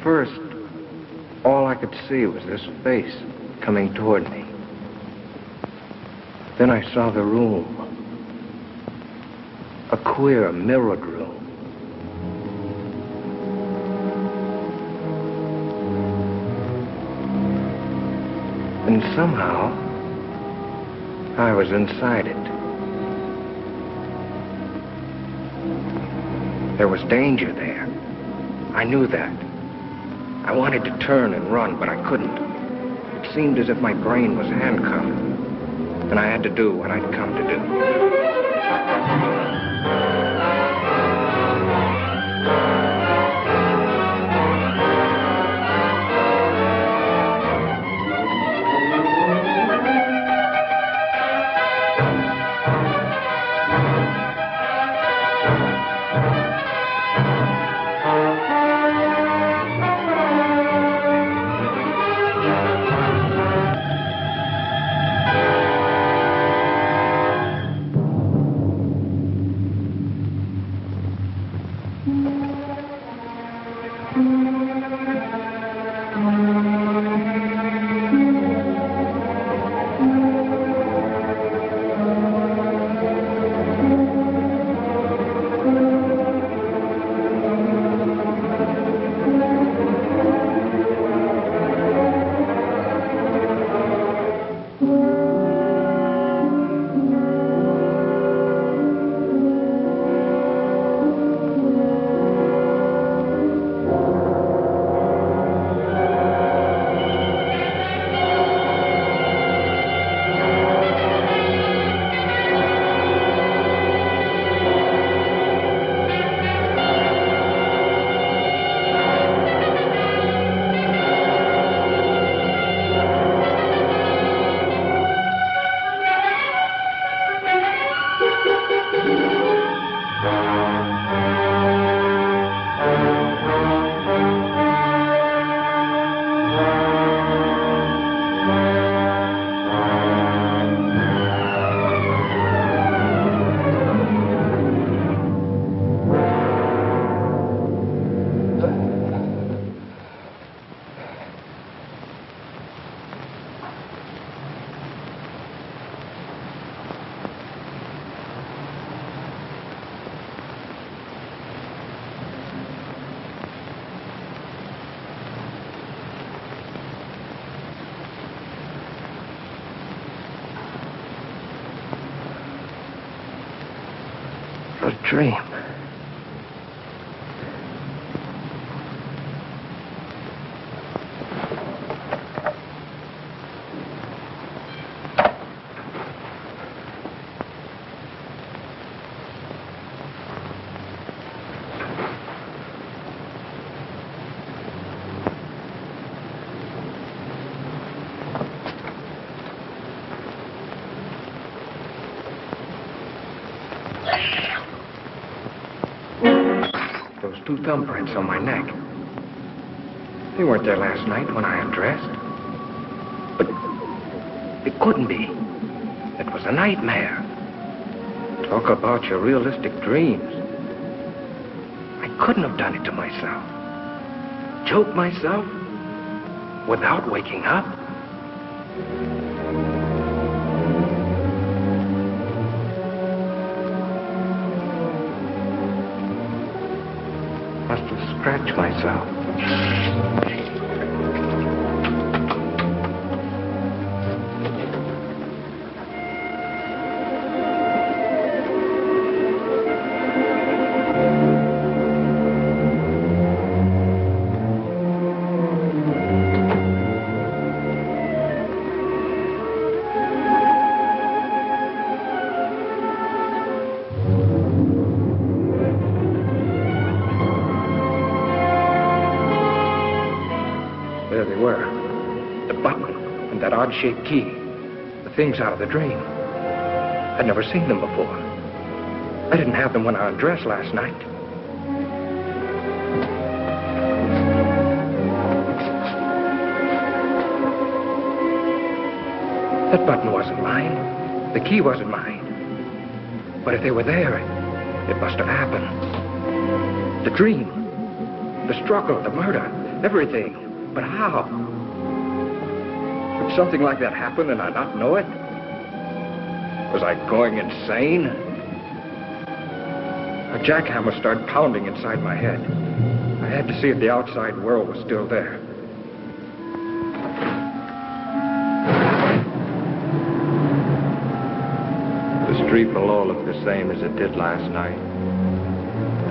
first, all I could see was this face coming toward me. Then I saw the room. A queer, mirrored room. And somehow, I was inside it. There was danger there. I knew that. I wanted to turn and run, but I couldn't. It seemed as if my brain was handcuffed. And I had to do what I'd come to do. Dream. Two thumbprints on my neck. They weren't there last night when I undressed. But it couldn't be. It was a nightmare. Talk about your realistic dreams. I couldn't have done it to myself. Choke myself without waking up. Scratch myself. Odd-shaped key. The things out of the dream. I'd never seen them before. I didn't have them when I undressed last night. That button wasn't mine. The key wasn't mine. But if they were there, it must have happened. The dream, the struggle, the murder, everything. But how? Could something like that happen and I not know it? Was I going insane? A jackhammer started pounding inside my head. I had to see if the outside world was still there. The street below looked the same as it did last night.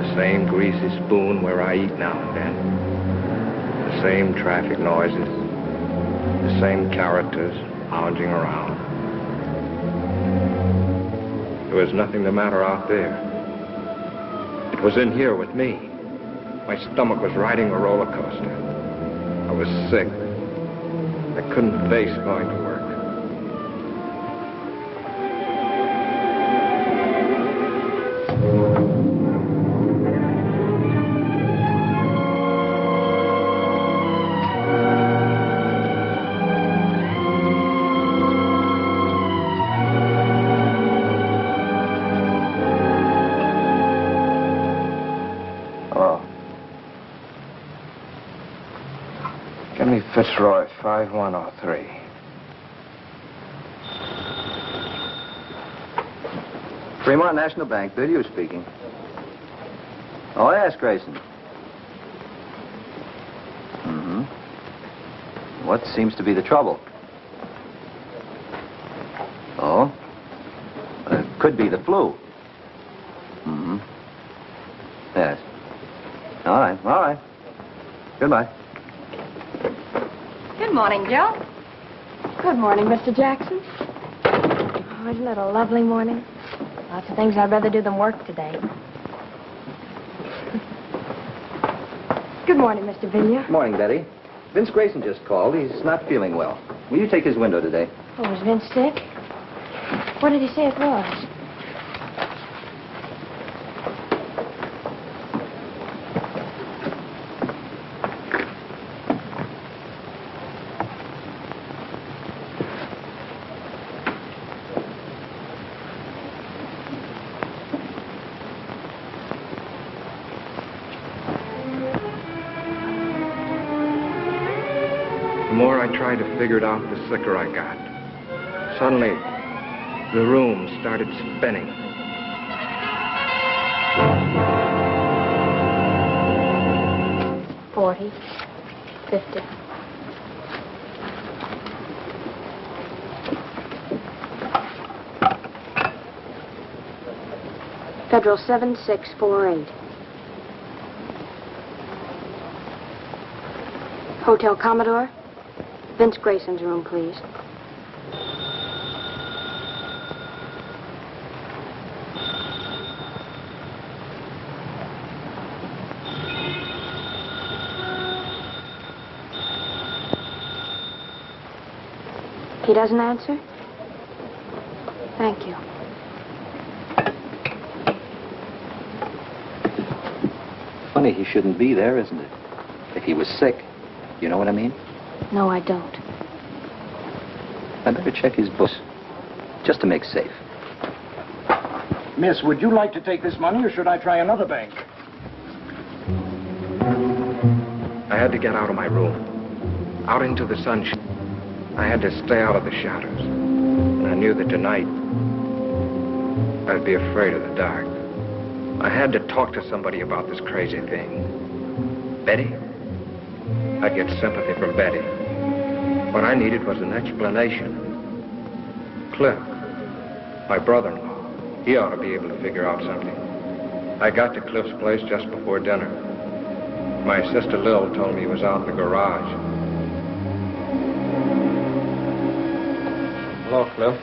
The same greasy spoon where I eat now and then. The same traffic noises. The same characters lounging around. There was nothing the matter out there. It was in here with me. My stomach was riding a roller coaster. I was sick. I couldn't face going to work. Fitzroy, 5103. Fremont National Bank, Bill speaking. Oh, yes, Grayson. Mm-hmm. What seems to be the trouble? Oh? Could be the flu. Mm-hmm. Yes. All right. Goodbye. Good morning, Joe. Good morning, Mr. Jackson. Oh, isn't it a lovely morning? Lots of things I'd rather do than work today. Good morning, Mr. Vinya. Morning, Betty. Vince Grayson just called. He's not feeling well. Will you take his window today? Oh, was Vince sick? What did he say it was? The more I tried to figure it out, the sicker I got. Suddenly, the room started spinning. $40, $50. Federal 7648. Hotel Commodore. Vince Grayson's room, please. He doesn't answer? Thank you. Funny he shouldn't be there, isn't it? If he was sick, you know what I mean? No, I don't. I better check his books, just to make safe. Miss, would you like to take this money, or should I try another bank? I had to get out of my room, out into the sunshine. I had to stay out of the shadows. And I knew that tonight, I'd be afraid of the dark. I had to talk to somebody about this crazy thing. Betty? I'd get sympathy from Betty. What I needed was an explanation. Cliff, my brother-in-law, he ought to be able to figure out something. I got to Cliff's place just before dinner. My sister Lil told me he was out in the garage. Hello, Cliff.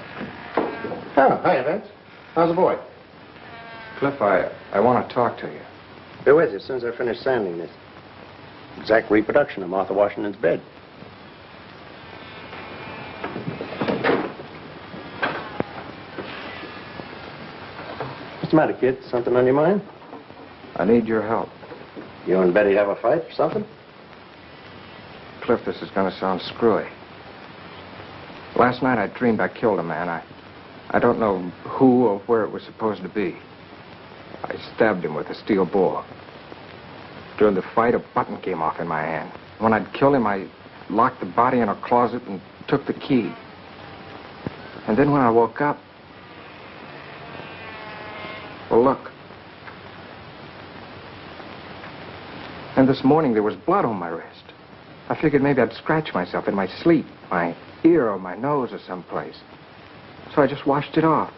Oh, hi, Vince. How's the boy? Cliff, I want to talk to you. Be with you as soon as I finish sanding this. Exact reproduction of Martha Washington's bed. What's the matter, kid? Something on your mind? I need your help. You and Betty have a fight or something? Cliff, this is going to sound screwy. Last night I dreamed I killed a man. I don't know who or where it was supposed to be. I stabbed him with a steel bore. During the fight, a button came off in my hand. When I'd killed him, I locked the body in a closet and took the key. And then when I woke up, well, look. And this morning there was blood on my wrist. I figured maybe I'd scratch myself in my sleep, my ear or my nose or someplace. So I just washed it off.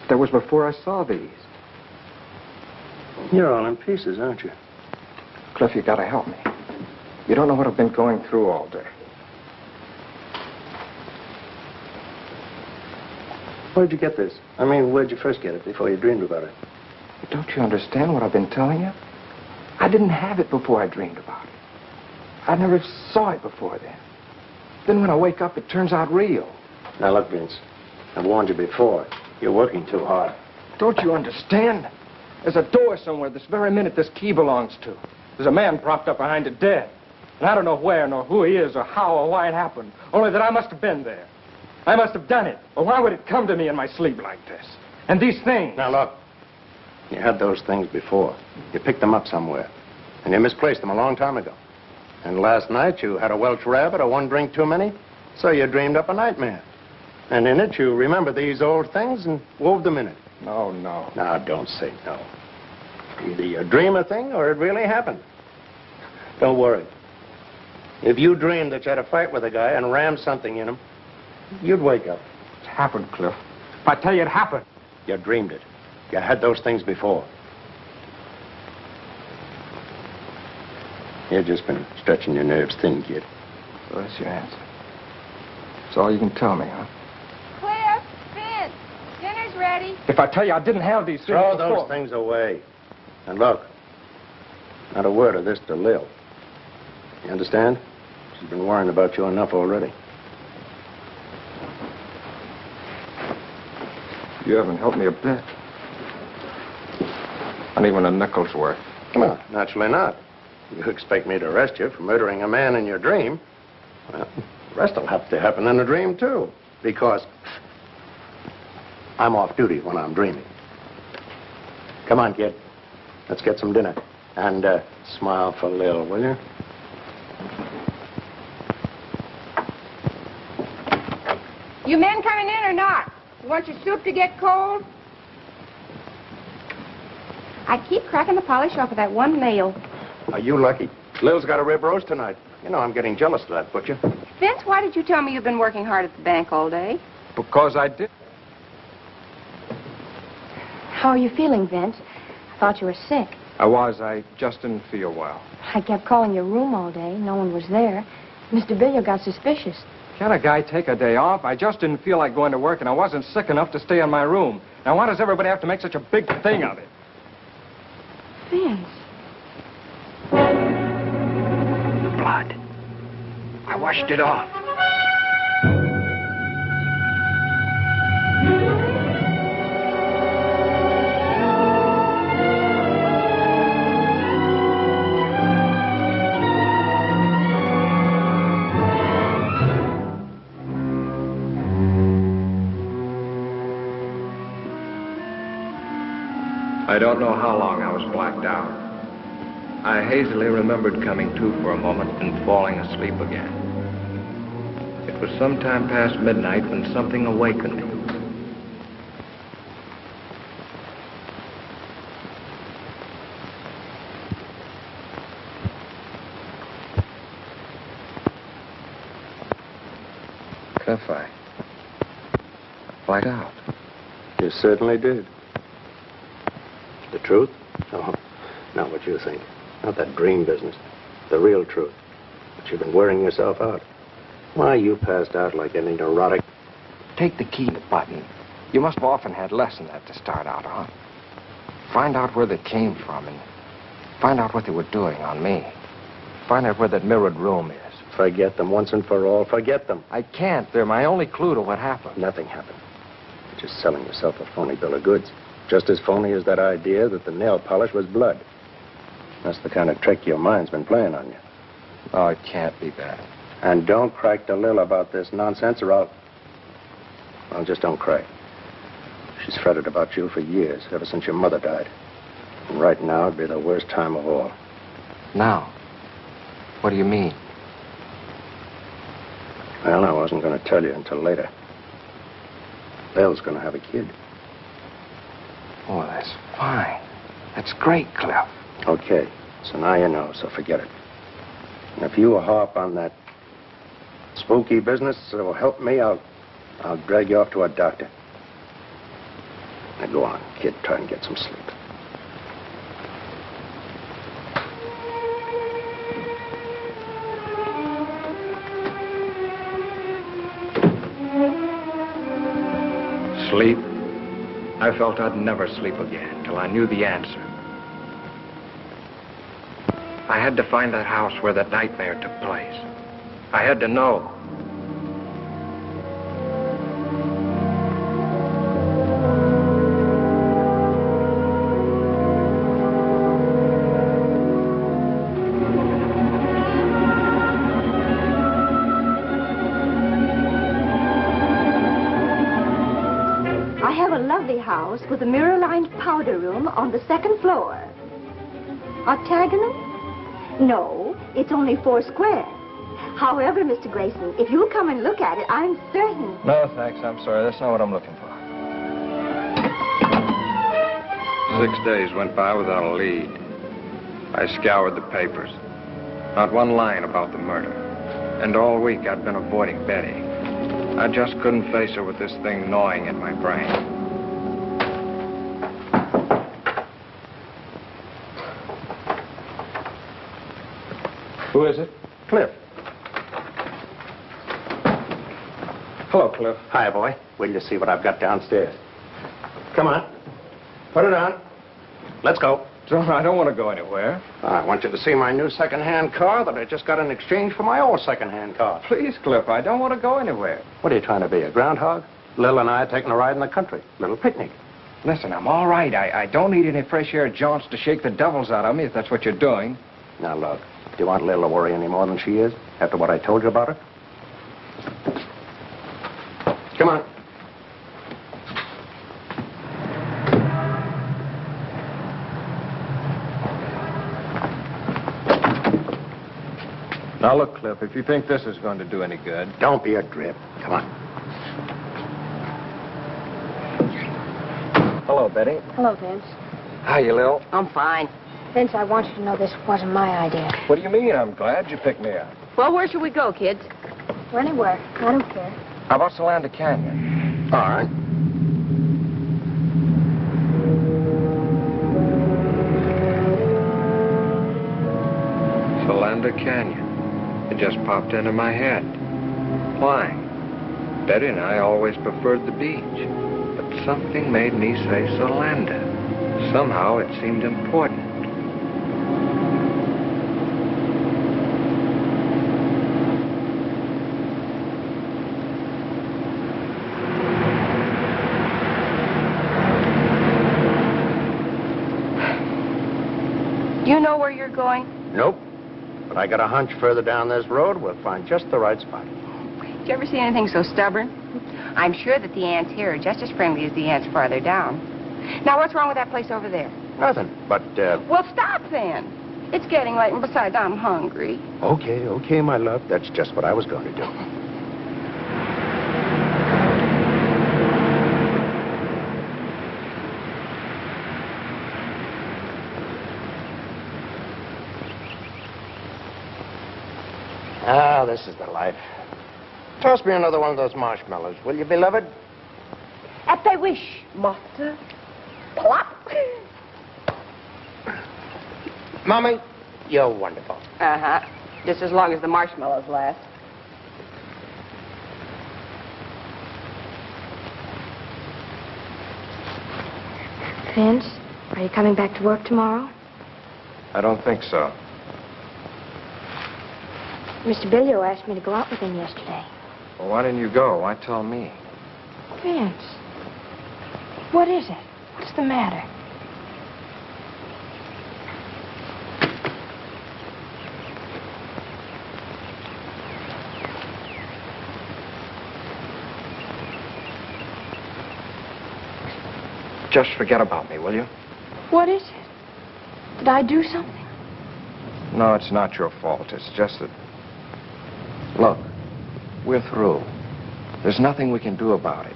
That was before I saw these. You're all in pieces, aren't you? Cliff, you gotta help me. You don't know what I've been going through all day. Where'd you get this? I mean, where'd you first get it before you dreamed about it? Don't you understand what I've been telling you? I didn't have it before I dreamed about it. I never saw it before then. Then when I wake up, it turns out real. Now, look, Vince, I've warned you before. You're working too hard. Don't you understand? There's a door somewhere this very minute this key belongs to. There's a man propped up behind it dead. And I don't know where, nor who he is, or how, or why it happened. Only that I must have been there. I must have done it. Or why would it come to me in my sleep like this? And these things... Now, look. You had those things before. You picked them up somewhere. And you misplaced them a long time ago. And last night you had a Welsh rabbit or one drink too many, so you dreamed up a nightmare. And in it you remembered these old things and wove them in it. No, no. Now, don't say no. Either you dream a thing or it really happened. Don't worry. If you dreamed that you had a fight with a guy and rammed something in him, you'd wake up. It happened, Cliff. If I tell you it happened. You dreamed it. You had those things before. You've just been stretching your nerves thin, kid. So that's your answer. That's all you can tell me, huh? Cliff, Vince, dinner's ready. If I tell you I didn't have these things Throw before... those things away. And look, not a word of this to Lil. You understand? She's been worrying about you enough already. You haven't helped me a bit. Not even a nickel's worth. Well, naturally not. You expect me to arrest you for murdering a man in your dream? Well, the rest will have to happen in a dream, too. Because I'm off duty when I'm dreaming. Come on, kid. Let's get some dinner. And smile for Lil, will you? You men coming in or not? You want your soup to get cold? I keep cracking the polish off of that one nail. Are you lucky? Lil's got a rib roast tonight. You know, I'm getting jealous of that butcher. Vince, why did you tell me you've been working hard at the bank all day? Because I did. How are you feeling, Vince? I thought you were sick. I was. I just didn't feel well. I kept calling your room all day. No one was there. Mr. Billiard got suspicious. Can't a guy take a day off? I just didn't feel like going to work, and I wasn't sick enough to stay in my room. Now, why does everybody have to make such a big thing of it? Vince. Blood. I washed it off. I don't know how long I was blacked out. I hazily remembered coming to for a moment and falling asleep again. It was sometime past midnight when something awakened me. Cliff, I blacked out. You certainly did. The truth? Oh, not what you think. Not that dream business. The real truth. But you've been wearing yourself out. Why, you passed out like any neurotic. Take the key button. You must have often had less than that to start out on. Find out where they came from and find out what they were doing on me. Find out where that mirrored room is. Forget them once and for all. Forget them. I can't. They're my only clue to what happened. Nothing happened. You're just selling yourself a phony bill of goods. Just as phony as that idea that the nail polish was blood. That's the kind of trick your mind's been playing on you. Oh, it can't be that. And don't crack to Lil about this nonsense or I'll... Well, just don't cry. She's fretted about you for years, ever since your mother died. And right now, it'd be the worst time of all. Now? What do you mean? Well, I wasn't going to tell you until later. Bill's going to have a kid. Oh, that's fine. That's great, Cliff. Okay, so now you know, so forget it. And if you harp on that spooky business that will help me, I'll drag you off to a doctor. Now go on, kid, try and get some sleep. Sleep? I felt I'd never sleep again till I knew the answer. I had to find that house where that nightmare took place. I had to know. I have a lovely house with a mirror-lined powder room on the second floor. Octagonal? No, it's only 4 square. However, Mr. Grayson, if you'll come and look at it, I'm certain. No, thanks. I'm sorry. That's not what I'm looking for. 6 days went by without a lead. I scoured the papers. Not one line about the murder. And all week I'd been avoiding Betty. I just couldn't face her with this thing gnawing at my brain. Who is it? Cliff. Hello, Cliff. Hi, boy. Wait till you see what I've got downstairs. Come on. Put it on. Let's go. John, I don't want to go anywhere. I want you to see my new second-hand car that I just got in exchange for my old second-hand car. Please, Cliff, I don't want to go anywhere. What are you trying to be, a groundhog? Lil and I are taking a ride in the country. Little picnic. Listen, I'm all right. I don't need any fresh air jaunts to shake the devils out of me, if that's what you're doing. Now, look. Do you want Lil to worry any more than she is, after what I told you about her? Come on. Now, look, Cliff, if you think this is going to do any good... Don't be a drip. Come on. Hello, Betty. Hello, Vince. How you, Lil? I'm fine. Vince, I want you to know this wasn't my idea. What do you mean? I'm glad you picked me up. Well, where should we go, kids? Or anywhere. I don't care. How about Solanda Canyon? All right. Solanda Canyon. It just popped into my head. Why? Betty and I always preferred the beach. But something made me say Solanda. Somehow it seemed important. You know where you're going? Nope. But I got a hunch further down this road, we'll find just the right spot. Did you ever see anything so stubborn? I'm sure that the ants here are just as friendly as the ants farther down. Now, what's wrong with that place over there? Nothing, but, Well, stop then. It's getting late, and besides, I'm hungry. Okay, my love. That's just what I was going to do. Ah, this is the life. Toss me another one of those marshmallows, will you, beloved? At thy wish, master. Plop. Mommy, you're wonderful. Uh-huh. Just as long as the marshmallows last. Vince, are you coming back to work tomorrow? I don't think so. Mr. Billio asked me to go out with him yesterday. Well, why didn't you go? Why tell me? Vince, what is it? What's the matter? Just forget about me, will you? What is it? Did I do something? No, it's not your fault. It's just that... Look, we're through. There's nothing we can do about it.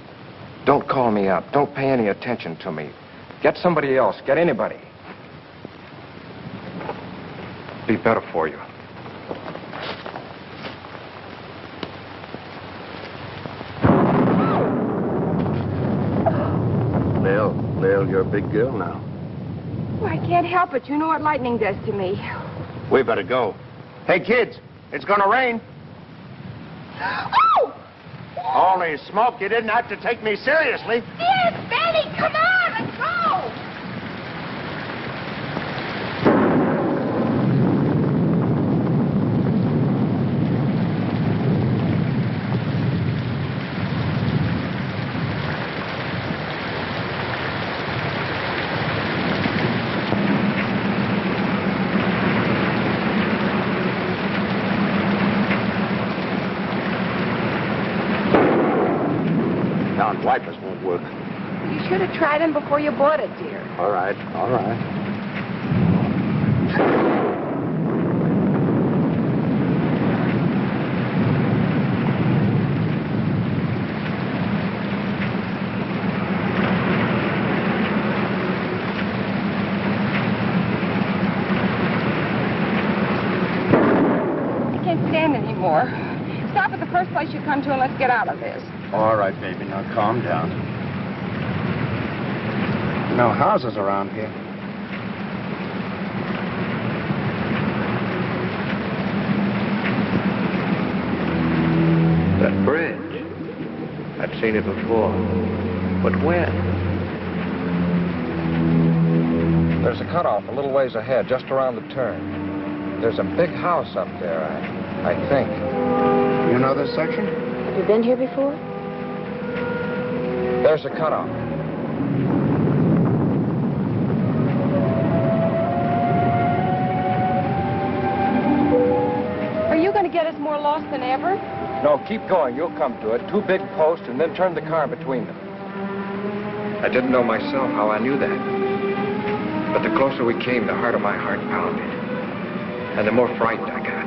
Don't call me up. Don't pay any attention to me. Get somebody else. Get anybody. Be better for you. Lil, you're a big girl now. Oh, I can't help it. You know what lightning does to me. We better go. Hey, kids, it's gonna rain. Oh! Holy smoke, you didn't have to take me seriously. Yes, Benny, come on, let's go! Wipers won't work. You should have tried them before you bought it, dear. All right, all right. I can't stand anymore. Stop at the first place you come to and let's get out of this. All right, baby, now calm down. No houses around here. That bridge. I've seen it before. But when? There's a cutoff a little ways ahead, just around the turn. There's a big house up there, I think. You know this section? Have you been here before? There's a cutoff. Are you going to get us more lost than ever? No, keep going. You'll come to it. 2 big posts, and then turn the car between them. I didn't know myself how I knew that. But the closer we came, the harder my heart pounded. And the more frightened I got.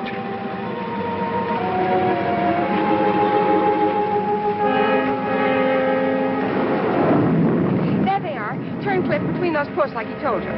Turn Cliff between those posts like he told you.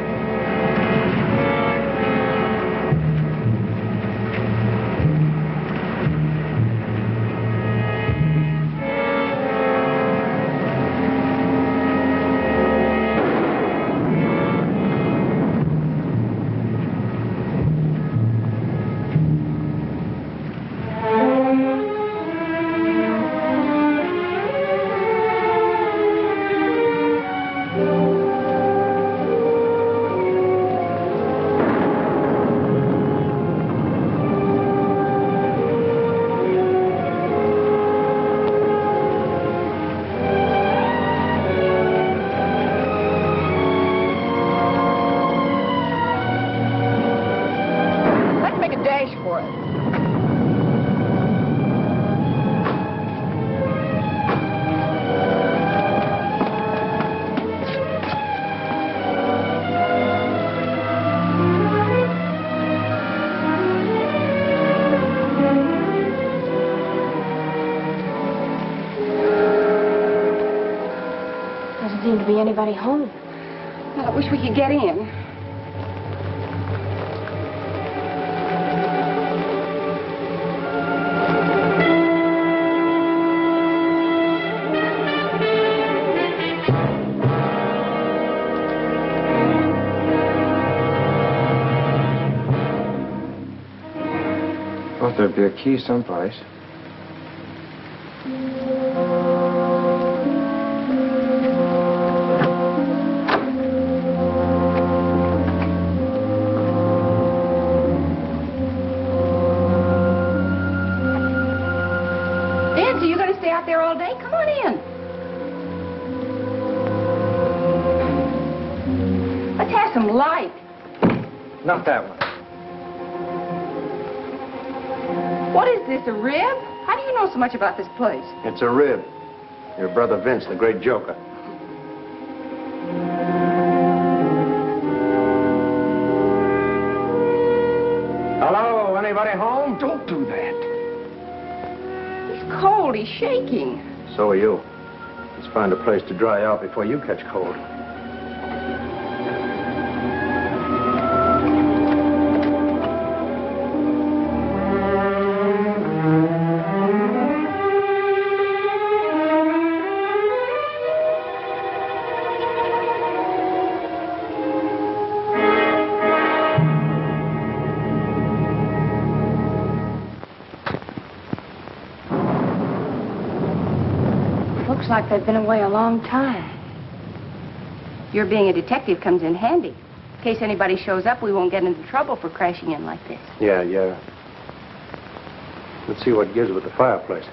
Doesn't seem to be anybody home. Well, I wish we could get in. Thought there'd be a key someplace. Nancy, you gonna stay out there all day? Come on in. Let's have some light. Not that one. What is this, a rib? How do you know so much about this place? It's a rib. Your brother Vince, the great joker. cold. He's shaking. So are you. Let's find a place to dry out before you catch cold. Looks like they've been away a long time. Your being a detective comes in handy. In case anybody shows up, we won't get into trouble for crashing in like this. Yeah. Let's see what gives with the fireplace.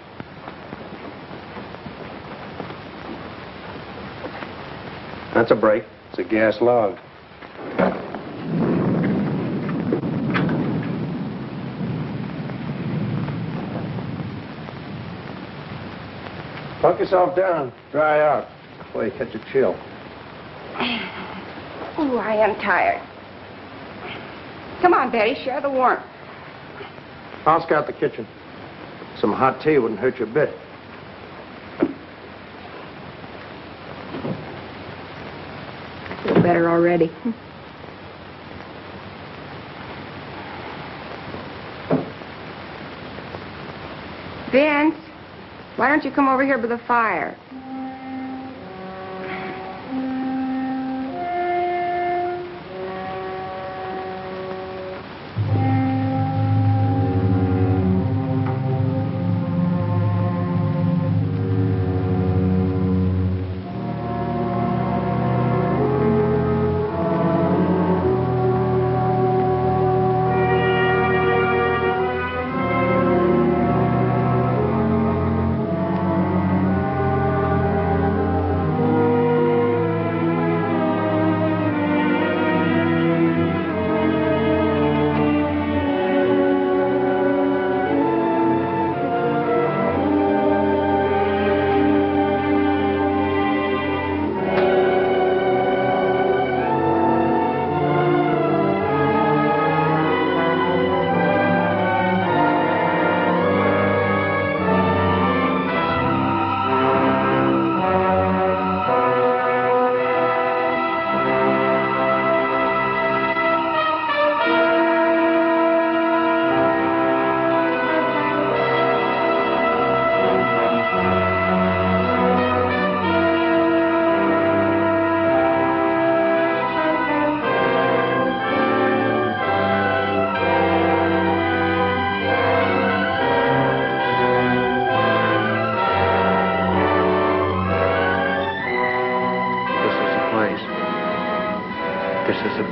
That's a break. It's a gas log. Plunk yourself down. Dry out before you catch a chill. Oh, I am tired. Come on, Betty, share the warmth. I'll scout the kitchen. Some hot tea wouldn't hurt you a bit. Feel better already. Vince, why don't you come over here by the fire?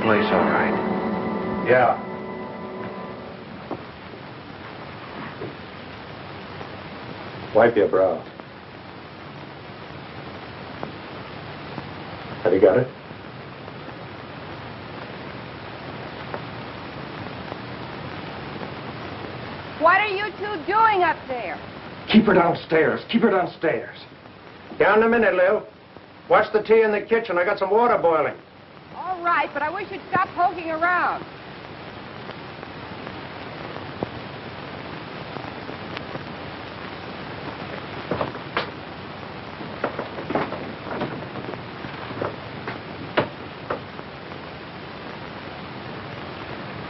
Place, all right. Yeah. Wipe your brow. Have you got it? What are you two doing up there? Keep her downstairs. Keep her downstairs. Down in a minute, Lil. Watch the tea in the kitchen. I got some water boiling. All right, but I wish you'd stop poking around.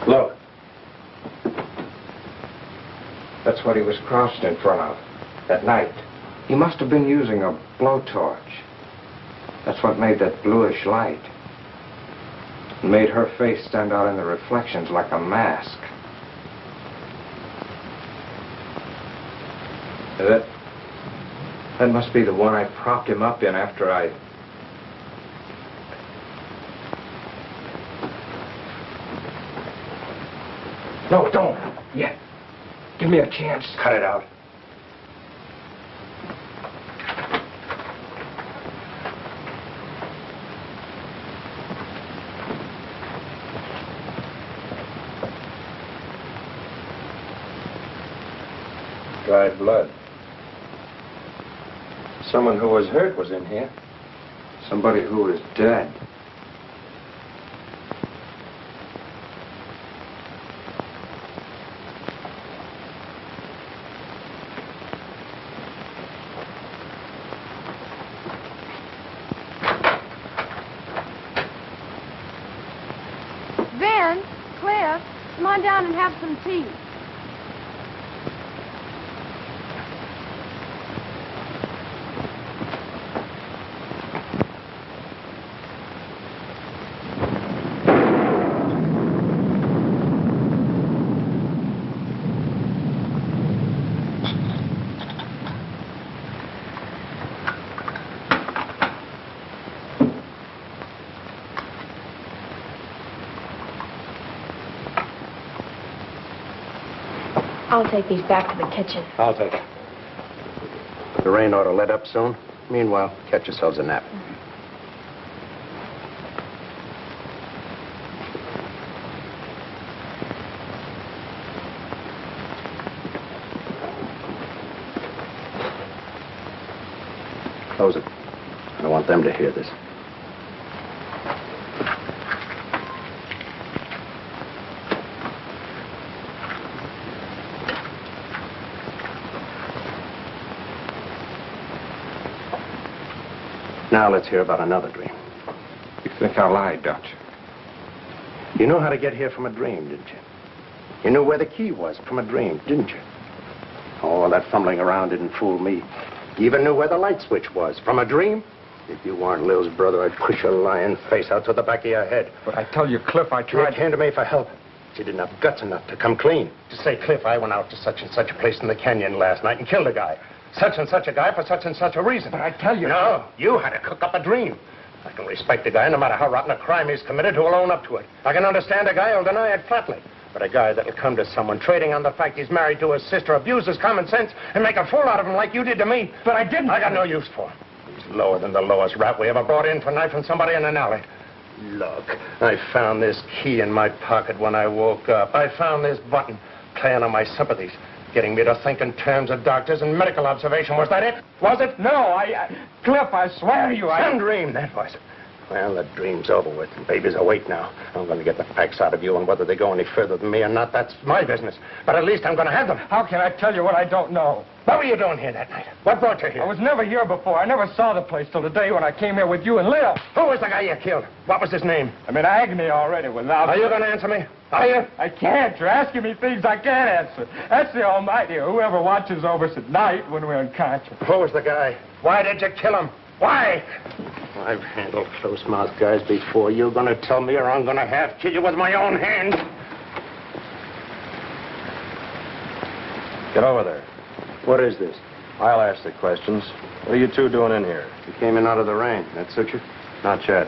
Look. That's what he was crouched in front of at night. He must have been using a blowtorch. That's what made that bluish light. It made her face stand out in the reflections like a mask. That must be the one I propped him up in after I... No, don't. Yet. Give me a chance. Cut it out. Dried blood. Someone who was hurt was in here. Somebody who was dead. on down and have some tea. I'll take these back to the kitchen. I'll take it. The rain ought to let up soon. Meanwhile, catch yourselves a nap. Close it. I don't want them to hear this. Now let's hear about another dream. You think I lied, don't you? You know how to get here from a dream, didn't you? You knew where the key was from a dream, didn't you? Oh, that fumbling around didn't fool me. You even knew where the light switch was from a dream. If you weren't Lil's brother, I'd push your lying face out to the back of your head. But I tell you, Cliff, I tried. You came to me for help. But you didn't have guts enough to come clean. To say, Cliff, I went out to such and such a place in the canyon last night and killed a guy. Such and such a guy for such and such a reason. But I tell you... No, you had to cook up a dream. I can respect a guy, no matter how rotten a crime he's committed, who'll own up to it. I can understand a guy who'll deny it flatly. But a guy that'll come to someone trading on the fact he's married to his sister, abuse his common sense, and make a fool out of him like you did to me. But I didn't. I got no use for him. He's lower than the lowest rat we ever brought in for knifing somebody in an alley. Look, I found this key in my pocket when I woke up. I found this button playing on my sympathies. Getting me to think in terms of doctors and medical observation. Was that it? Was it? No, Cliff, I swear to you, Some dream, that was it. Well, the dream's over with. The baby's awake now. I'm going to get the facts out of you, and whether they go any further than me or not, that's my business. But at least I'm going to have them. How can I tell you what I don't know? What were you doing here that night? What brought you here? I was never here before. I never saw the place till the day when I came here with you and Lil. Who was the guy you killed? What was his name? I'm in agony already without... Are you going to answer me? Are you? I can't. You're asking me things I can't answer. That's the Almighty, or whoever watches over us at night when we're unconscious. Who was the guy? Why did you kill him? Why? I've handled close-mouthed guys before. You're going to tell me, or I'm going to have kill you with my own hands. Get over there. What is this? I'll ask the questions. What are you two doing in here? You came in out of the rain. That suit you? Not yet.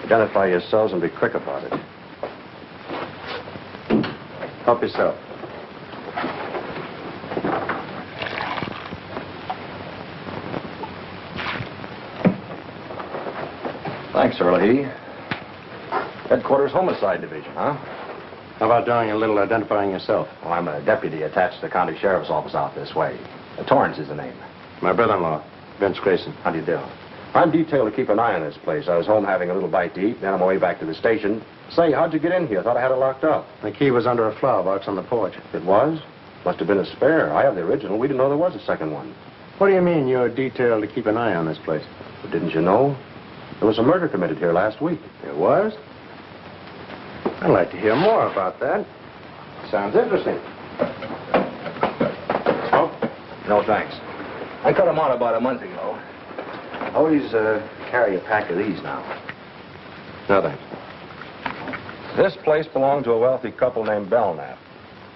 Identify yourselves and be quick about it. Help yourself. Thanks, Herlihy. Headquarters Homicide Division, huh? How about doing a little identifying yourself? Well, I'm a deputy attached to the county sheriff's office out this way. Torrance is the name. My brother-in-law, Vince Grayson. How do you do? I'm detailed to keep an eye on this place. I was home having a little bite to eat, then on my way back to the station. Say, how'd you get in here? Thought I had it locked up. The key was under a flower box on the porch. It was? Must have been a spare. I have the original. We didn't know there was a second one. What do you mean you're detailed to keep an eye on this place? But didn't you know? There was a murder committed here last week. There was? I'd like to hear more about that. Sounds interesting. Oh? No, thanks. I cut them out about a month ago. Always carry a pack of these now. No, thanks. This place belonged to a wealthy couple named Belknap.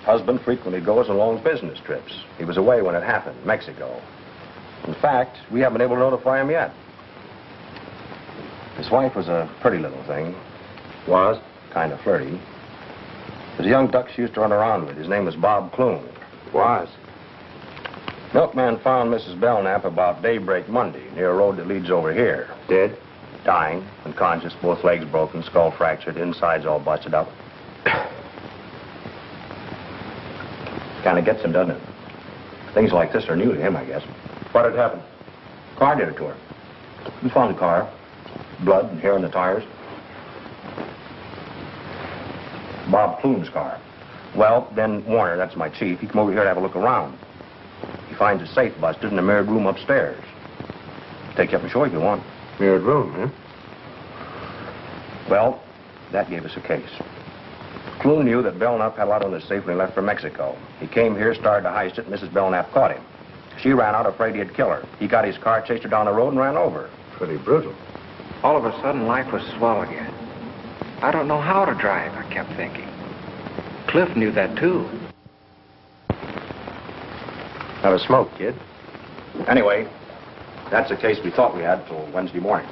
Husband frequently goes on long business trips. He was away when it happened, Mexico. In fact, we haven't been able to notify him yet. His wife was a pretty little thing. Was kind of flirty. There's a young duck she used to run around with. His name was Bob Clune. Was? Milkman found Mrs. Belknap about daybreak Monday, near a road that leads over here. Dead? Dying, unconscious, both legs broken, skull fractured, insides all busted up. Kind of gets him, doesn't it? Things like this are new to him, I guess. What had happened? Car did it to her. We found the car. Blood and hair on the tires. Bob Clune's car. Well, then Warner, that's my chief, he come over here to have a look around. He finds a safe busted in a mirrored room upstairs. Take you up and show you if you want. Mirrored room, huh? Well, that gave us a case. Clune knew that Belknap had a lot on his safe when he left for Mexico. He came here, started to heist it, and Mrs. Belknap caught him. She ran out afraid he'd kill her. He got his car, chased her down the road, and ran over her. Pretty brutal. All of a sudden, life was swell again. I don't know how to drive, I kept thinking. Cliff knew that, too. Have a smoke, kid. Anyway, that's the case we thought we had till Wednesday morning.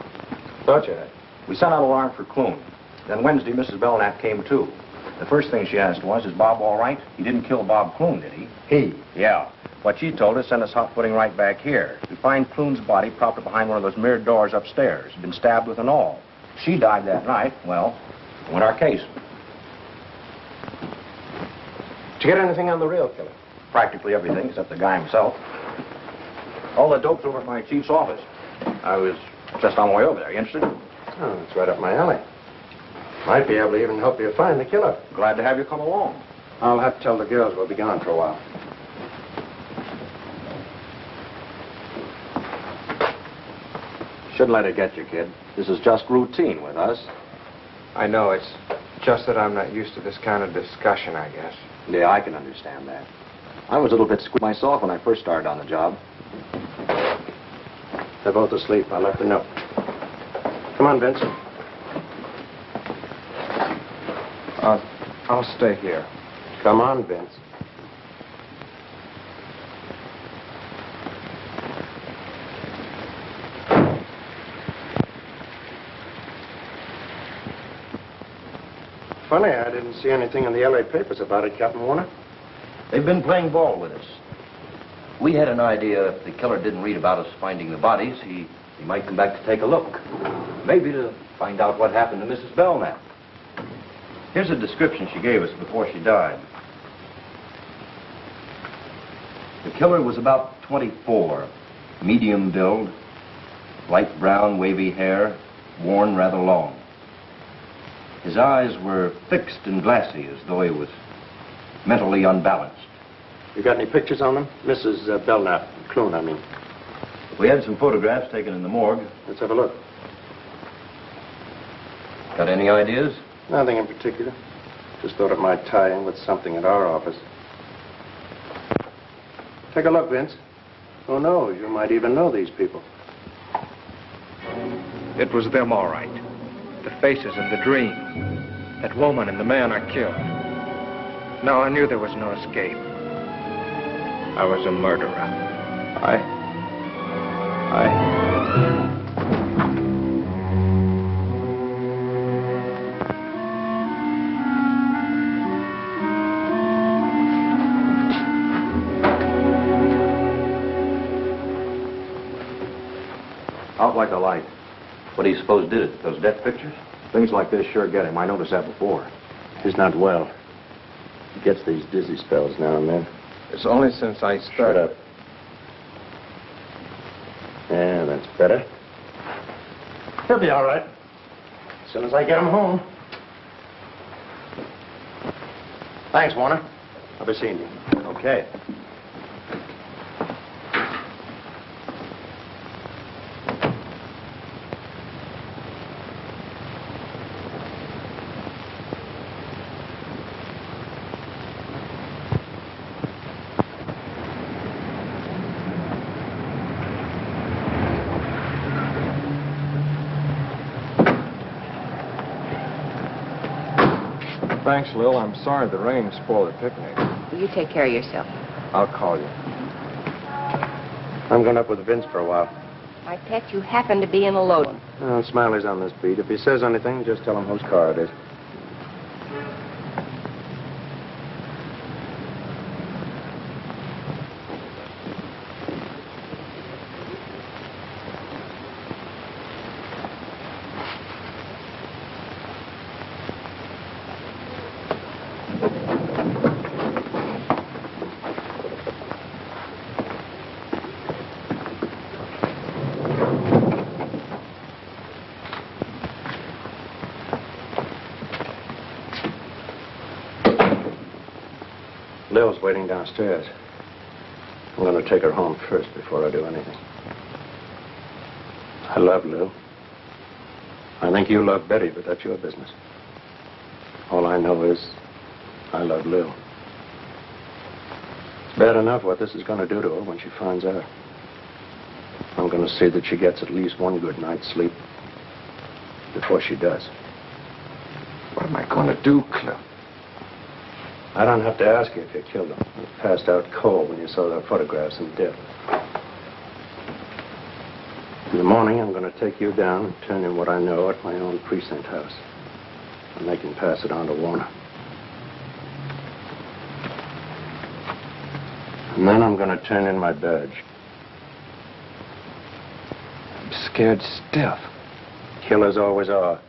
Thought you had. We sent out an alarm for Clune. Then Wednesday, Mrs. Belknap came, too. The first thing she asked was, is Bob all right? He didn't kill Bob Clune, did he? He? Yeah. What she told us sent us hot-footing right back here. We find Clune's body propped up behind one of those mirrored doors upstairs. He'd been stabbed with an awl. She died that night. Well, went our case. Did you get anything on the real killer? Practically everything except the guy himself. All the dope's over at my chief's office. I was just on my way over there. You interested? Oh, it's right up my alley. Might be able to even help you find the killer. Glad to have you come along. I'll have to tell the girls we'll be gone for a while. Shouldn't let it get you, kid. This is just routine with us. I know, it's just that I'm not used to this kind of discussion, I guess. Yeah, I can understand that. I was a little bit squeezed myself when I first started on the job. They're both asleep. I left a note. Come on, Vince. I'll stay here. Come on, Vince. Funny, I didn't see anything in the LA papers about it, Captain Warner. They've been playing ball with us. We had an idea if the killer didn't read about us finding the bodies, he might come back to take a look. Maybe to find out what happened to Mrs. Belknap. Here's a description she gave us before she died. The killer was about 24, medium build, light brown, wavy hair, worn rather long. His eyes were fixed and glassy, as though he was mentally unbalanced. You got any pictures on them? Mrs. Belknap, Clune, I mean. We had some photographs taken in the morgue. Let's have a look. Got any ideas? Nothing in particular. Just thought it might tie in with something at our office. Take a look, Vince. Who knows? You might even know these people. It was them, all right. The faces and the dreams. That woman and the man I killed. No, I knew there was no escape. I was a murderer. Out like a light. What do you suppose did it? Those death pictures? Things like this sure get him. I noticed that before. He's not well. He gets these dizzy spells now and then. It's only since I Shut started. up. Yeah, that's better. He'll be all right. As soon as I get him home. Thanks, Warner. I'll be seeing you. Okay. Thanks, Lil. I'm sorry the rain spoiled the picnic. You take care of yourself. I'll call you. I'm going up with Vince for a while. My pet, you happen to be in a load one. Oh, Smiley's on this beat. If he says anything, just tell him whose car it is. Lil's waiting downstairs. I'm going to take her home first before I do anything. I love Lil. I think you love Betty, but that's your business. All I know is I love Lil. It's bad enough what this is going to do to her when she finds out. I'm going to see that she gets at least one good night's sleep before she does. What am I going to do, Cliff? I don't have to ask you if you killed him. You passed out cold when you saw their photographs in the dip. In the morning, I'm going to take you down and turn in what I know at my own precinct house. And they can pass it on to Warner. And then I'm going to turn in my badge. I'm scared stiff. Killers always are.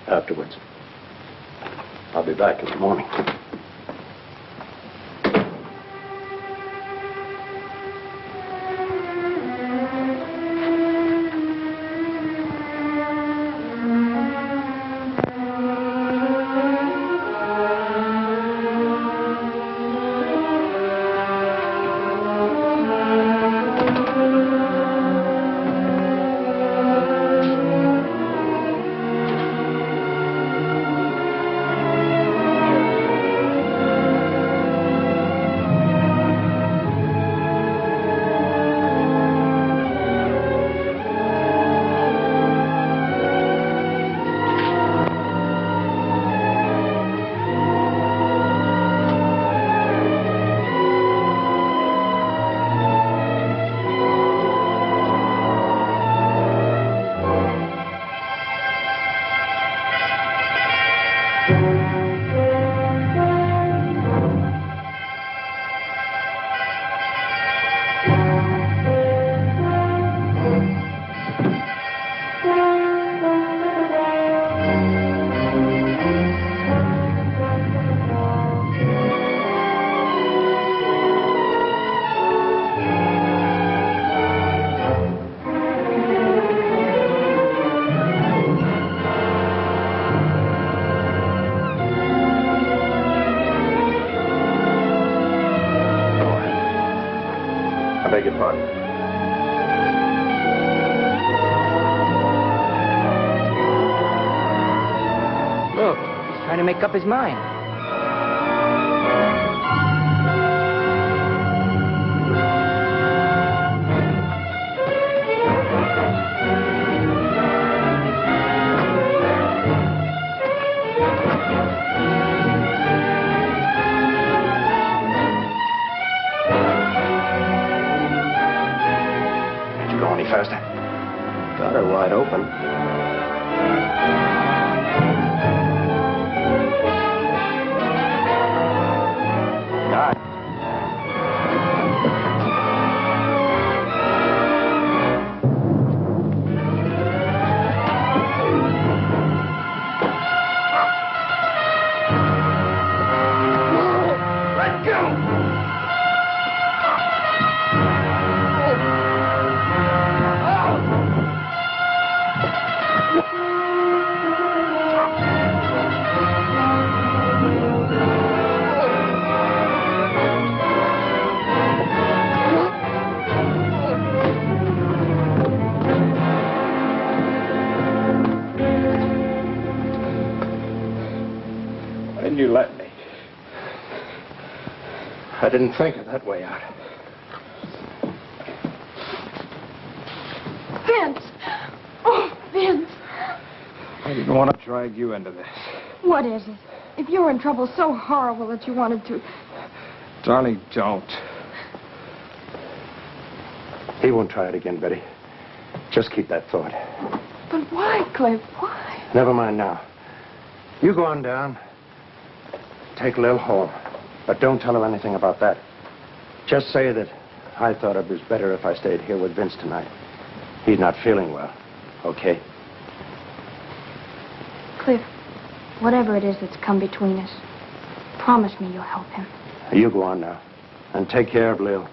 Afterwards. I'll be back in the morning. I beg your pardon. Look, he's trying to make up his mind. Faster. Got her wide open. God. Let go! You let me. I didn't think of that way out. Vince! Oh, Vince! I didn't want to drag you into this. What is it? If you were in trouble so horrible that you wanted to... Darling, don't. He won't try it again, Betty. Just keep that thought. But why, Cliff? Why? Never mind now. You go on down. Take Lil home. But don't tell her anything about that. Just say that I thought it was better if I stayed here with Vince tonight. He's not feeling well. Okay? Cliff, whatever it is that's come between us, promise me you'll help him. You go on now. And take care of Lil.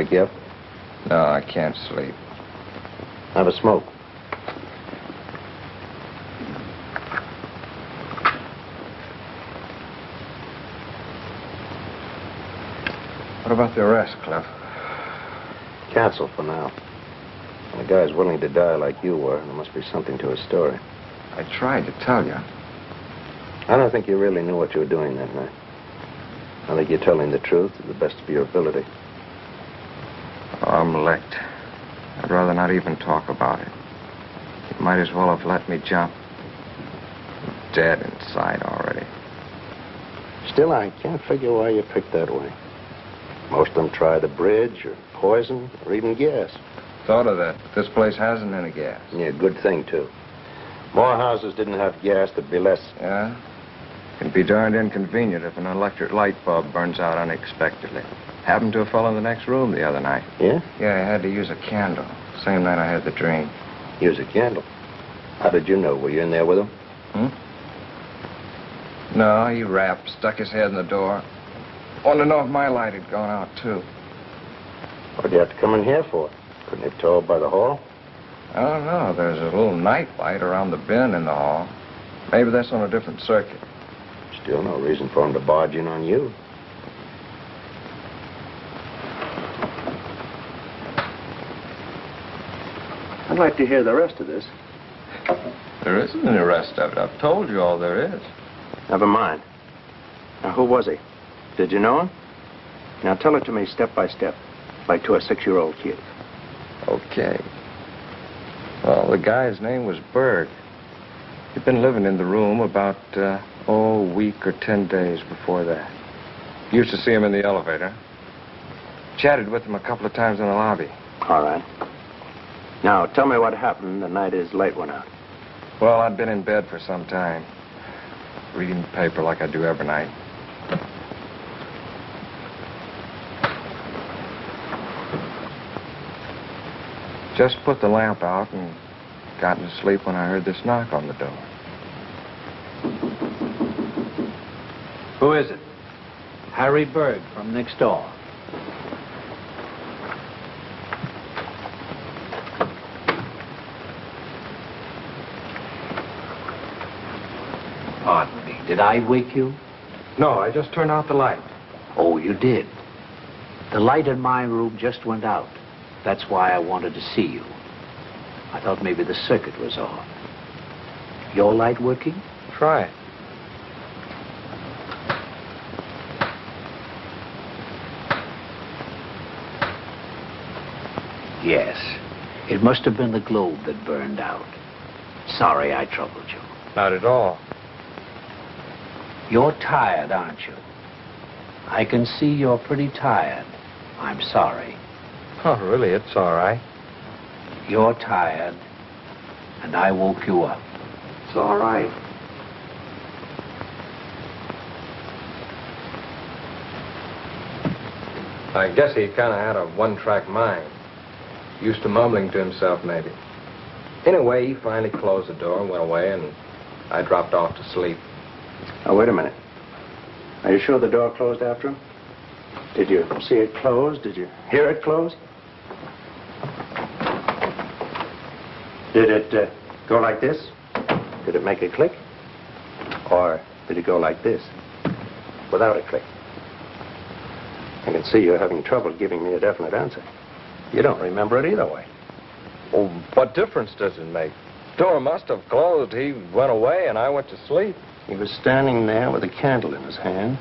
Wake you up? No, I can't sleep. Have a smoke. What about the arrest, Cliff? Cancel for now. When a guy's willing to die like you were, there must be something to his story. I tried to tell you. I don't think you really knew what you were doing that night. I think you're telling the truth to the best of your ability. Oh, I'm licked. I'd rather not even talk about it. You might as well have let me jump. I'm dead inside already. Still, I can't figure why you picked that way. Most of them try the bridge or poison or even gas. Thought of that. But this place hasn't any gas. Yeah, good thing, too. More houses didn't have gas, there'd be less. Yeah? Can be darned inconvenient if an electric light bulb burns out unexpectedly. Happened to a fellow in the next room the other night. Yeah? Yeah, I had to use a candle. Same night I had the dream. Use a candle. How did you know? Were you in there with him? No, he rapped, stuck his head in the door. Wanted to know if my light had gone out, too. What'd you have to come in here for? Couldn't you have told by the hall? I don't know. There's a little night light around the bin in the hall. Maybe that's on a different circuit. Still no reason for him to barge in on you. I'd like to hear the rest of this. There isn't any rest of it. I've told you all there is. Never mind. Now, who was he? Did you know him? Now, tell it to me step by step, like to a 6-year-old kid. Okay. Well, the guy's name was Berg. He'd been living in the room about, a week or 10 days before that. Used to see him in the elevator. Chatted with him a couple of times in the lobby. All right. Now, tell me what happened the night his light went out. Well, I'd been in bed for some time, reading the paper like I do every night. Just put the lamp out and got to sleep when I heard this knock on the door. Who is it? Harry Berg from next door. Pardon me, did I wake you? No, I just turned out the light. Oh, you did. The light in my room just went out. That's why I wanted to see you. I thought maybe the circuit was off. Your light working? Try it. Yes. It must have been the globe that burned out. Sorry I troubled you. Not at all. You're tired, aren't you? I can see you're pretty tired. I'm sorry. Oh, really, it's all right. You're tired, and I woke you up. It's all right. I guess he kind of had a one-track mind. Used to mumbling to himself, maybe. Anyway, he finally closed the door and went away, and I dropped off to sleep. Now, wait a minute. Are you sure the door closed after him? Did you see it close? Did you hear it close? Did it go like this? Did it make a click? Or did it go like this, without a click? I can see you're having trouble giving me a definite answer. You don't remember it either way. Well, what difference does it make? Door must have closed. He went away, and I went to sleep. He was standing there with a candle in his hand,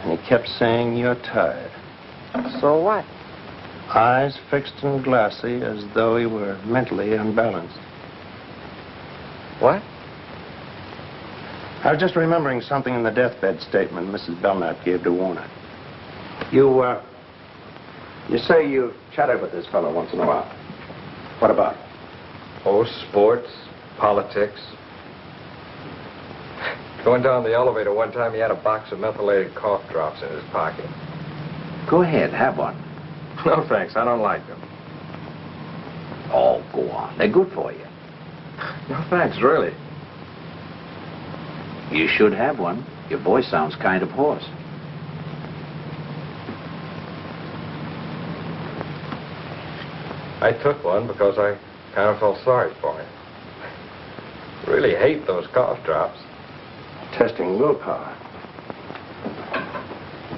and he kept saying, "You're tired." So what? Eyes fixed and glassy, as though he were mentally unbalanced. What? I was just remembering something in the deathbed statement Mrs. Belknap gave to Warner. You say you chatted with this fellow once in a while. What about? Oh, sports, politics. Going down the elevator one time, he had a box of methylated cough drops in his pocket. Go ahead, have one. No, thanks. I don't like them. Oh, go on. They're good for you. No, thanks, really. You should have one. Your voice sounds kind of hoarse. I took one because I kind of felt sorry for him. Really hate those cough drops. Testing willpower.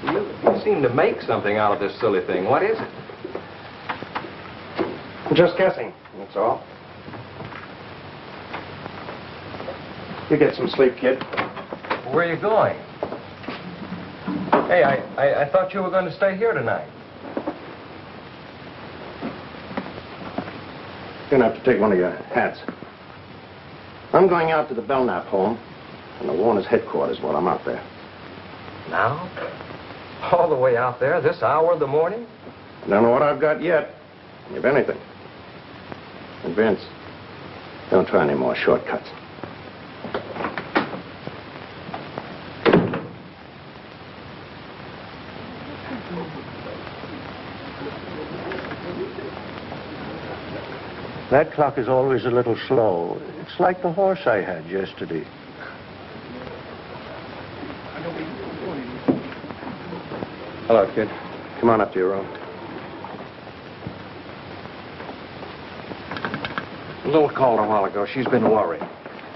You seem to make something out of this silly thing. What is it? I'm just guessing, that's all. You get some sleep, kid. Where are you going? Hey, I thought you were going to stay here tonight. You're going to have to take one of your hats. I'm going out to the Belknap home and the Warner's headquarters while I'm out there. Now? All the way out there, this hour of the morning? Don't know what I've got yet, if anything. And Vince, don't try any more shortcuts. That clock is always a little slow. It's like the horse I had yesterday. Hello, kid. Come on up to your room. A little called a while ago. She's been worried.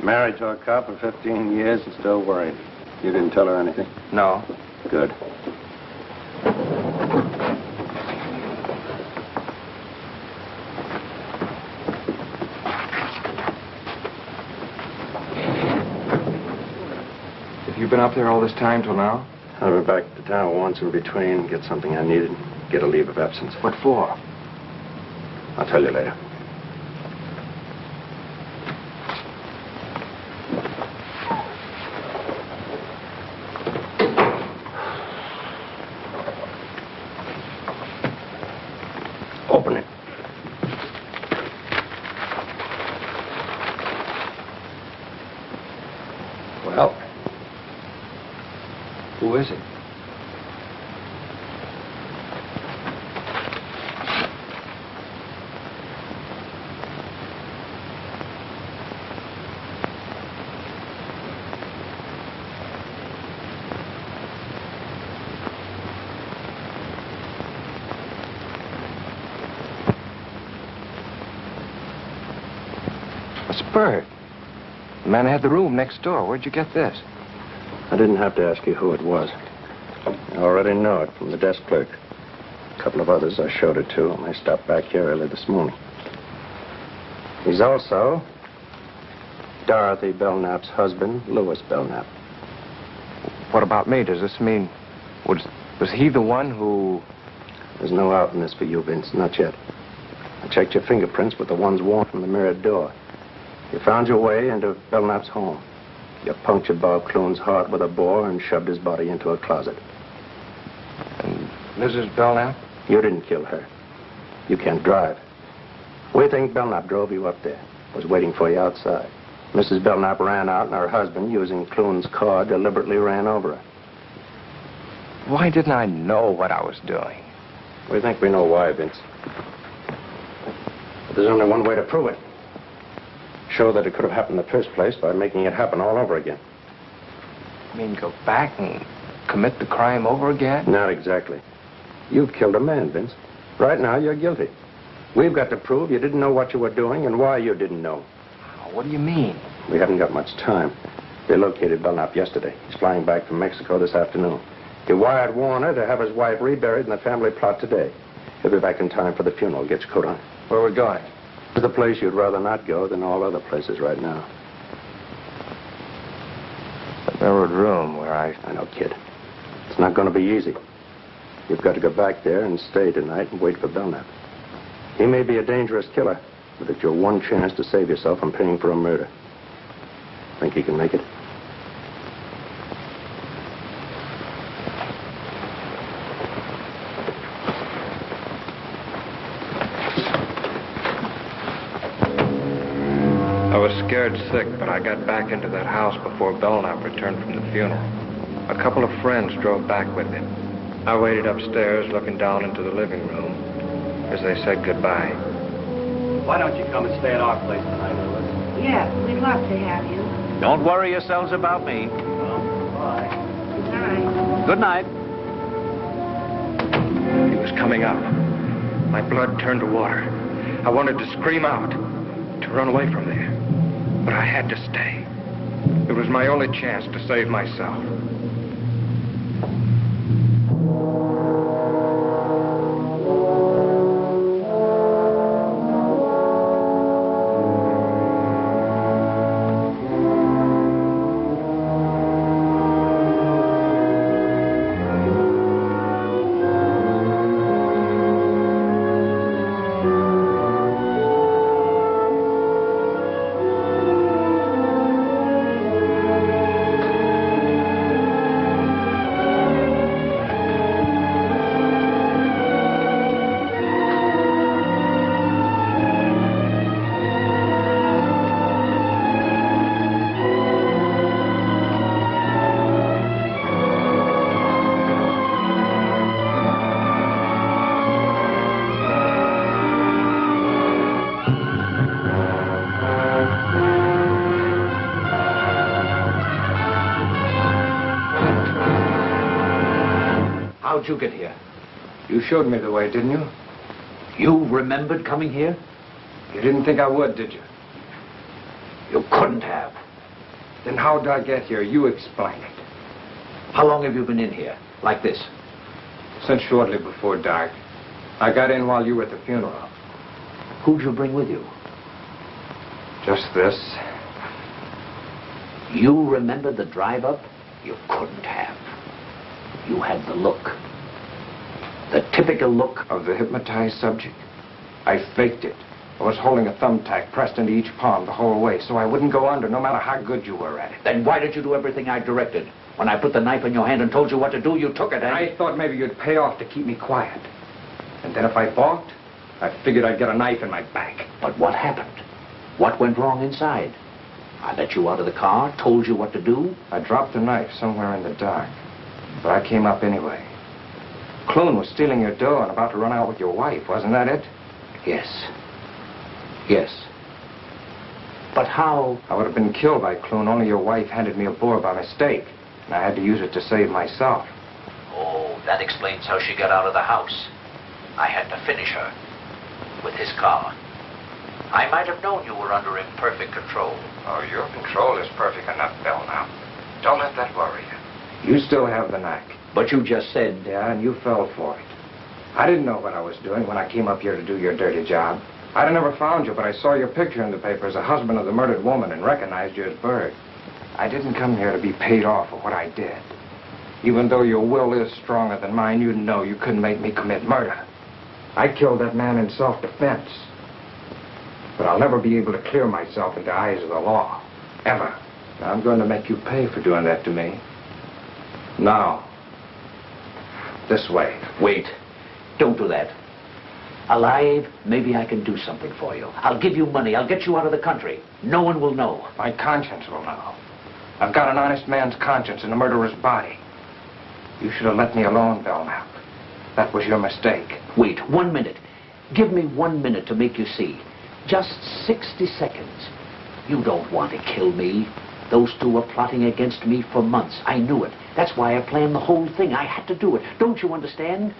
Married to a cop for 15 years and still worried. You didn't tell her anything? No. Good. You've been up there all this time till now? I went back to town once in between, get something I needed, get a leave of absence. What for? I'll tell you later. Open it. Well, who is it? It's Bert. The man who had the room next door. Where'd you get this? I didn't have to ask you who it was. I already know it from the desk clerk. A couple of others I showed it to when I stopped back here early this morning. He's also Dorothy Belknap's husband, Louis Belknap. What about me? Does this mean... Was he the one who... There's no out in this for you, Vince. Not yet. I checked your fingerprints with the ones worn from the mirrored door. You found your way into Belknap's home. You punctured Bob Clune's heart with a bore and shoved his body into a closet. And Mrs. Belknap? You didn't kill her. You can't drive. We think Belknap drove you up there. Was waiting for you outside. Mrs. Belknap ran out and her husband, using Clune's car, deliberately ran over her. Why didn't I know what I was doing? We think we know why, Vince. But there's only one way to prove it. Show that it could have happened in the first place by making it happen all over again. You mean go back and commit the crime over again? Not exactly. You've killed a man, Vince. Right now, you're guilty. We've got to prove you didn't know what you were doing and why you didn't know. What do you mean? We haven't got much time. They located Belknap yesterday. He's flying back from Mexico this afternoon. He wired Warner to have his wife reburied in the family plot today. He'll be back in time for the funeral. Get your coat on. Where are we going? It's the place you'd rather not go than all other places right now. The mirrored room where I know, kid. It's not going to be easy. You've got to go back there and stay tonight and wait for Belknap. He may be a dangerous killer, but it's your one chance to save yourself from paying for a murder. Think he can make it? I was scared sick, but I got back into that house before Belknap returned from the funeral. A couple of friends drove back with him. I waited upstairs, looking down into the living room as they said goodbye. Why don't you come and stay at our place tonight, Louis? Yeah, we'd love to have you. Don't worry yourselves about me. Bye. Good night. Good night. He was coming up. My blood turned to water. I wanted to scream out, to run away from there. But I had to stay. It was my only chance to save myself. How'd you get here? You showed me the way, didn't you? You remembered coming here? You didn't think I would, did you? You couldn't have. Then how'd I get here? You explain it. How long have you been in here? Like this? Since shortly before dark. I got in while you were at the funeral. Who'd you bring with you? Just this. You remember the drive up? You couldn't have. You had the look. The typical look Of the hypnotized subject? I faked it. I was holding a thumbtack pressed into each palm the whole way, so I wouldn't go under, no matter how good you were at it. Then why did you do everything I directed? When I put the knife in your hand and told you what to do, you took it, and... I thought maybe you'd pay off to keep me quiet. And then if I balked, I figured I'd get a knife in my back. But what happened? What went wrong inside? I let you out of the car, told you what to do. I dropped the knife somewhere in the dark, but I came up anyway. Clune was stealing your dough and about to run out with your wife, wasn't that it? Yes. Yes. But how... I would have been killed by Clune, only your wife handed me a bore by mistake, and I had to use it to save myself. Oh, that explains how she got out of the house. I had to finish her with his car. I might have known you were under imperfect control. Oh, your control is perfect enough, Bell, now. Don't let that worry you. You still have the knack. But you just said... Yeah, and you fell for it. I didn't know what I was doing when I came up here to do your dirty job. I'd have never found you, but I saw your picture in the paper as a husband of the murdered woman and recognized you as Berg. I didn't come here to be paid off for what I did. Even though your will is stronger than mine, you know you couldn't make me commit murder. I killed that man in self-defense. But I'll never be able to clear myself in the eyes of the law. Ever. Now, I'm going to make you pay for doing that to me. Now. This way. Wait. Don't do that. Alive, maybe I can do something for you. I'll give you money. I'll get you out of the country. No one will know. My conscience will know. I've got an honest man's conscience in a murderer's body. You should have let me alone, Belknap. That was your mistake. Wait, 1 minute. Give me 1 minute to make you see. Just 60 seconds. You don't want to kill me. Those two were plotting against me for months. I knew it. That's why I planned the whole thing. I had to do it. Don't you understand?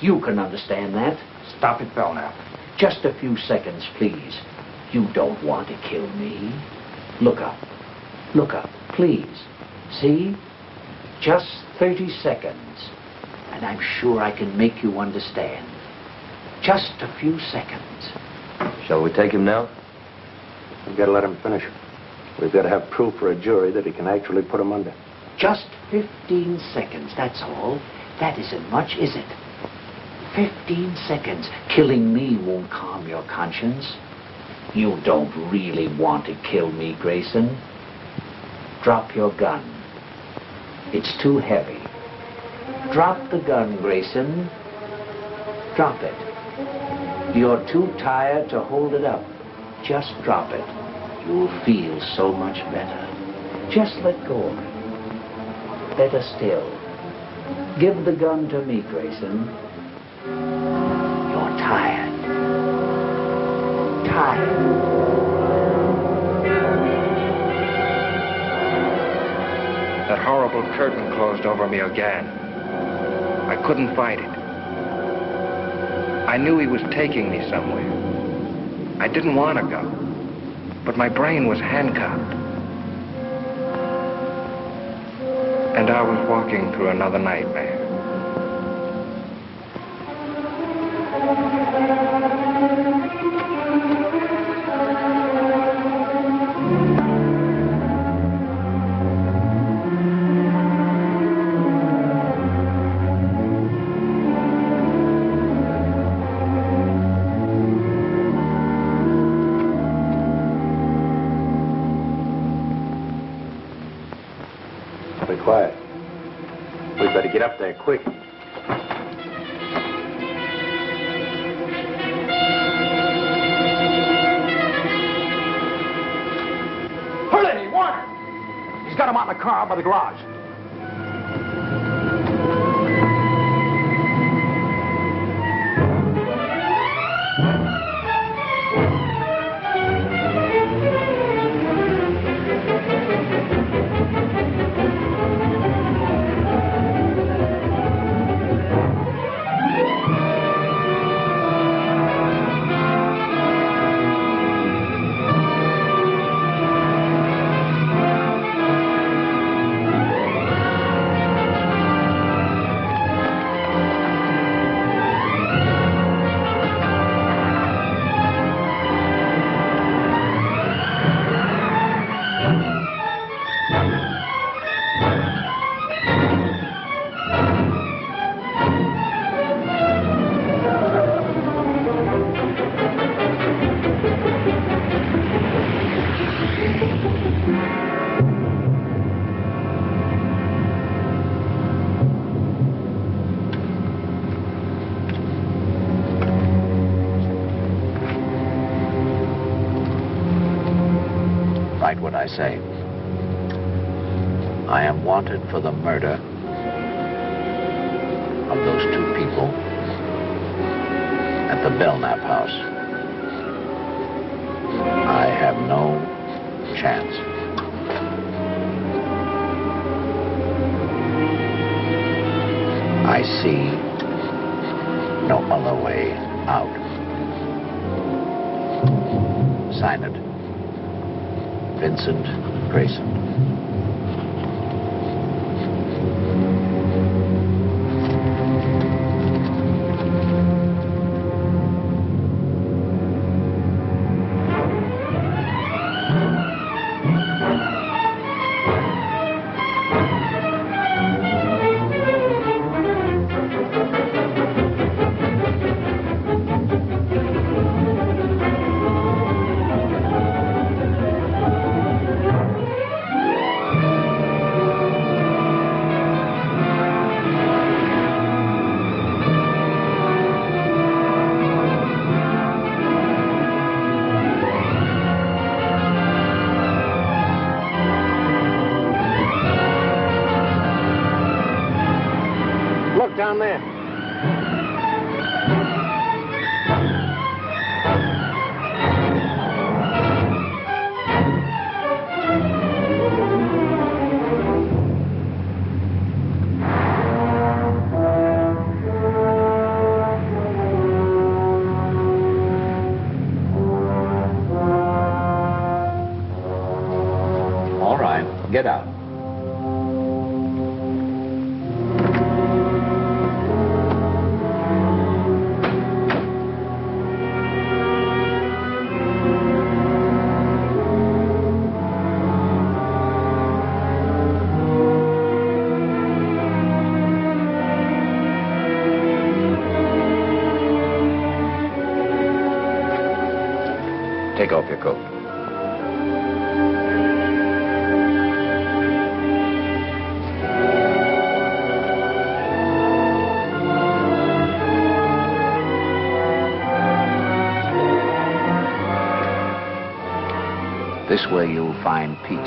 You can understand that. Stop it, Belknap. Just a few seconds, please. You don't want to kill me. Look up. Look up, please. See? Just 30 seconds. And I'm sure I can make you understand. Just a few seconds. Shall we take him now? We've got to let him finish it. We've got to have proof for a jury that he can actually put him under. Just 15 seconds, that's all. That isn't much, is it? 15 seconds. Killing me won't calm your conscience. You don't really want to kill me, Grayson. Drop your gun. It's too heavy. Drop the gun, Grayson. Drop it. You're too tired to hold it up. Just drop it. You'll feel so much better. Just let go of it. Better still. Give the gun to me, Grayson. You're tired. Tired. That horrible curtain closed over me again. I couldn't fight it. I knew he was taking me somewhere. I didn't want to go, but my brain was handcuffed. And I was walking through another nightmare. Quiet. We better get up there quick. Herlihy, Warner! He's got him out in the car by the garage. Write what I say. I am wanted for the murder of those two people at the Belknap house. I have no chance. I see no other way out. Sign it. Vincent Grayson. Look down there. All right, get out. Take off your coat. This way you'll find peace.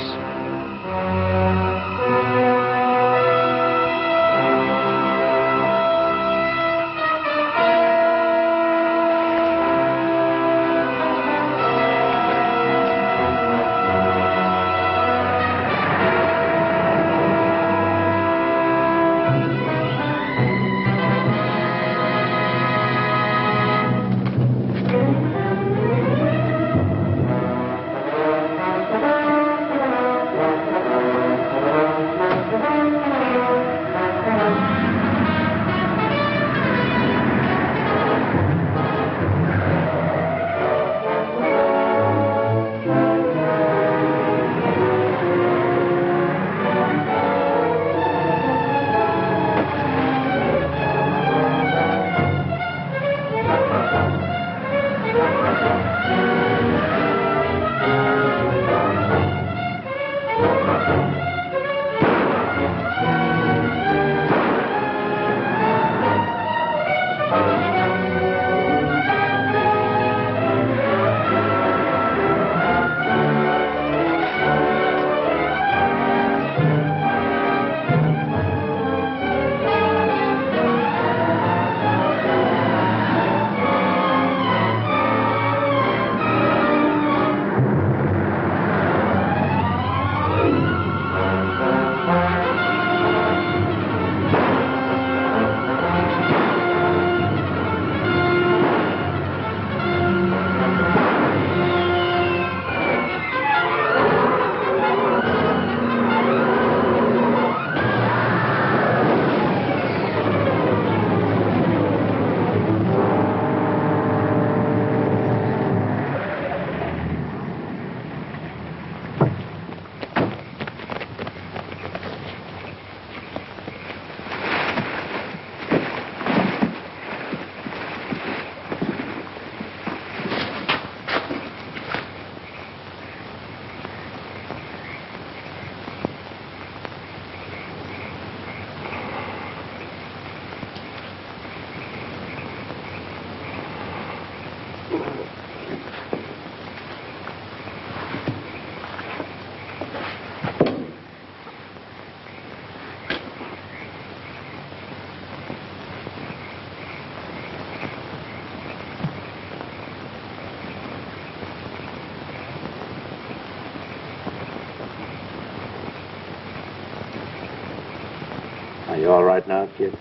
You all right now, kid?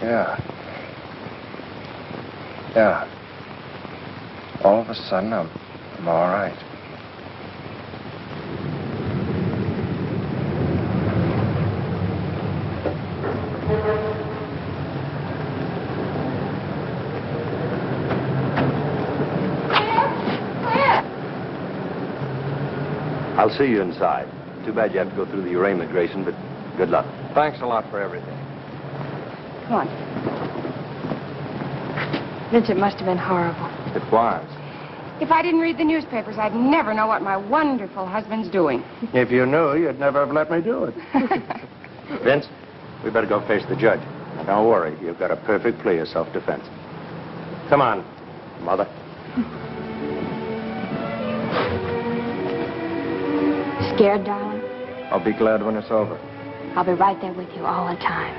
Yeah. Yeah. All of a sudden, I'm all right. I'll see you inside. Too bad you have to go through the arraignment, Grayson, but good luck. Thanks a lot for everything. Come on. Vince, it must have been horrible. It was. If I didn't read the newspapers, I'd never know what my wonderful husband's doing. If you knew, you'd never have let me do it. Vince, we better go face the judge. Don't worry, you've got a perfect plea of self-defense. Come on, Mother. Scared, darling? I'll be glad when it's over. I'll be right there with you all the time.